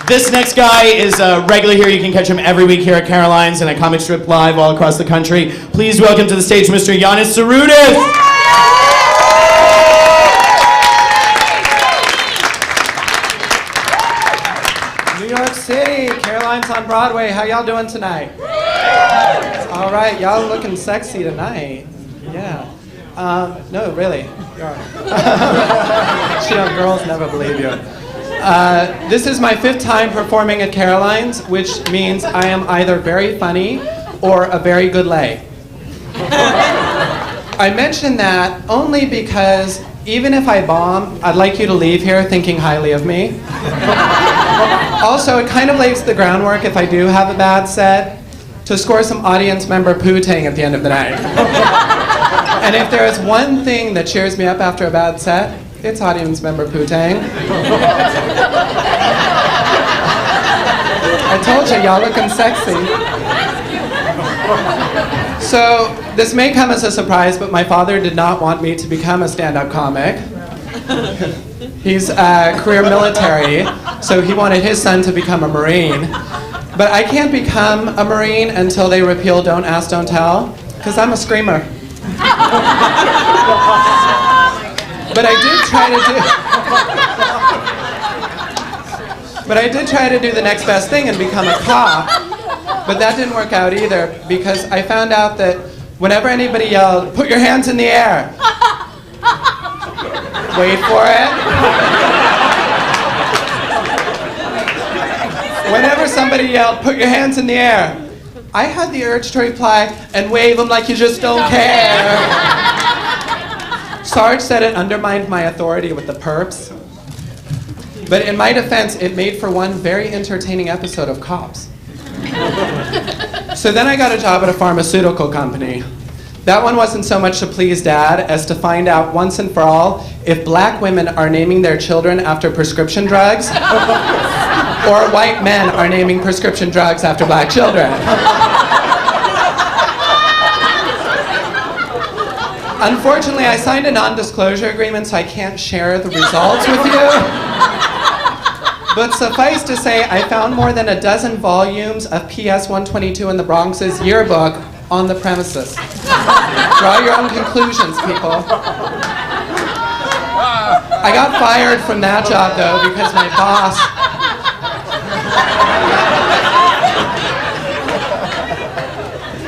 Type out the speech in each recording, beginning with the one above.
This next guy is a regular here. You can catch him every week here at Caroline's and at Comic Strip Live all across the country. Please welcome to the stage Mr. Yiannis Psaroudis. New York City, Caroline's on Broadway. How y'all doing tonight? All right, y'all looking sexy tonight. Yeah. No, really. Girls never believe you. This is my 5th time performing at Caroline's, which means I am either very funny or a very good lay. I mention that only because even if I bomb, I'd like you to leave here thinking highly of me. Also, it kind of lays the groundwork if I do have a bad set to score some audience member poo-tang at the end of the night. And if there is one thing that cheers me up after a bad set, it's audience member poo-tang. I told you, y'all looking sexy. So, this may come as a surprise, but my father did not want me to become a stand-up comic. He's career military, so he wanted his son to become a Marine. But I can't become a Marine until they repeal Don't Ask, Don't Tell, because I'm a screamer. But I did try to do the next best thing and become a cop. But that didn't work out either, because I found out that whenever anybody yelled, "Put your hands in the air," wait for it. Whenever somebody yelled, "Put your hands in the air," I had the urge to reply and wave them like you just don't care. Sarge said it undermined my authority with the perps. But in my defense, it made for one very entertaining episode of Cops. So then I got a job at a pharmaceutical company. That one wasn't so much to please Dad as to find out once and for all if black women are naming their children after prescription drugs or white men are naming prescription drugs after black children. Unfortunately, I signed a non-disclosure agreement, so I can't share the results with you. But suffice to say, I found more than a dozen volumes of PS 122 in the Bronx's yearbook on the premises. Draw your own conclusions, people. I got fired from that job, though,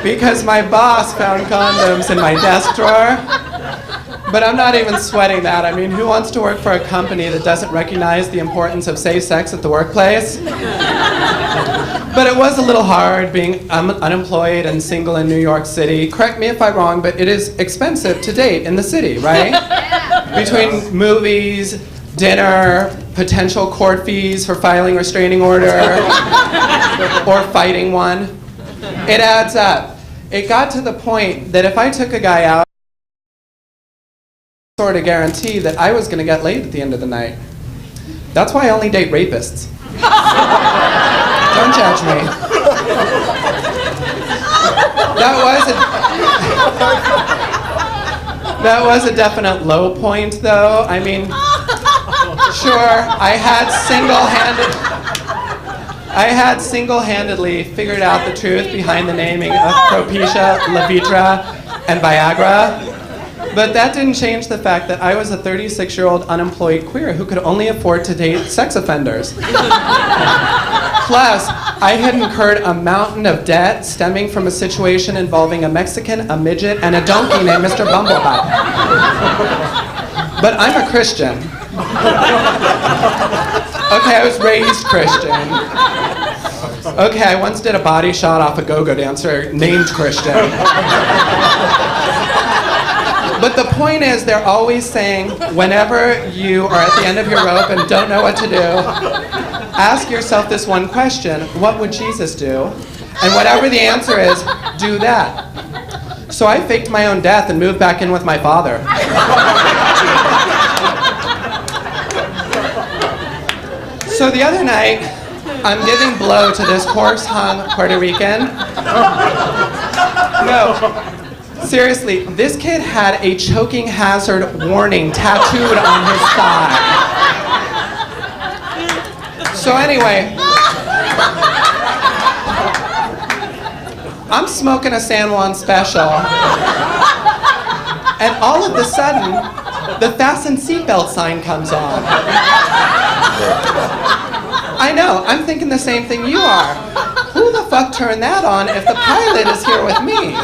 because my boss found condoms in my desk drawer. But I'm not even sweating that. I mean, who wants to work for a company that doesn't recognize the importance of safe sex at the workplace? But it was a little hard being unemployed and single in New York City. Correct me if I'm wrong, but it is expensive to date in the city, right? Between movies, dinner, potential court fees for filing a restraining order, or fighting one. It adds up. It got to the point that if I took a guy out, sort of guarantee that I was going to get laid at the end of the night. That's why I only date rapists. Don't judge me. That was a definite low point, though. I mean, sure, I had single-handedly figured out the truth behind the naming of Propecia, Levitra, and Viagra. But that didn't change the fact that I was a 36-year-old unemployed queer who could only afford to date sex offenders. Plus, I had incurred a mountain of debt stemming from a situation involving a Mexican, a midget, and a donkey named Mr. Bumblebutt. But I'm a Christian. Okay, I was raised Christian. Okay, I once did a body shot off a go-go dancer named Christian. But the point is, they're always saying, whenever you are at the end of your rope and don't know what to do, ask yourself this one question: what would Jesus do? And whatever the answer is, do that. So I faked my own death and moved back in with my father. So the other night, I'm giving blow to this horse-hung Puerto Rican. No. Seriously, this kid had a choking hazard warning tattooed on his thigh. So anyway, I'm smoking a San Juan special, and all of a sudden, the fasten seatbelt sign comes on. I know, I'm thinking the same thing you are. Who the fuck turned that on if the pilot is here with me?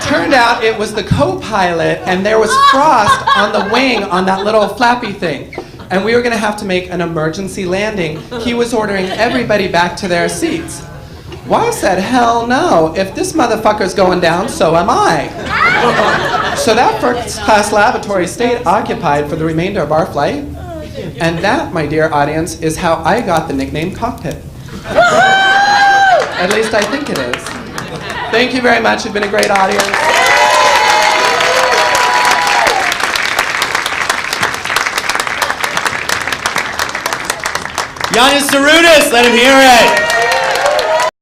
Turned out it was the co-pilot, and there was frost on the wing on that little flappy thing. And we were gonna have to make an emergency landing. He was ordering everybody back to their seats. Well, I said, hell no. If this motherfucker's going down, so am I. So that first class lavatory stayed occupied for the remainder of our flight. And that, my dear audience, is how I got the nickname Cockpit. At least I think it is. Thank you very much. You've been a great audience. Yiannis Psaroudis, let him hear it.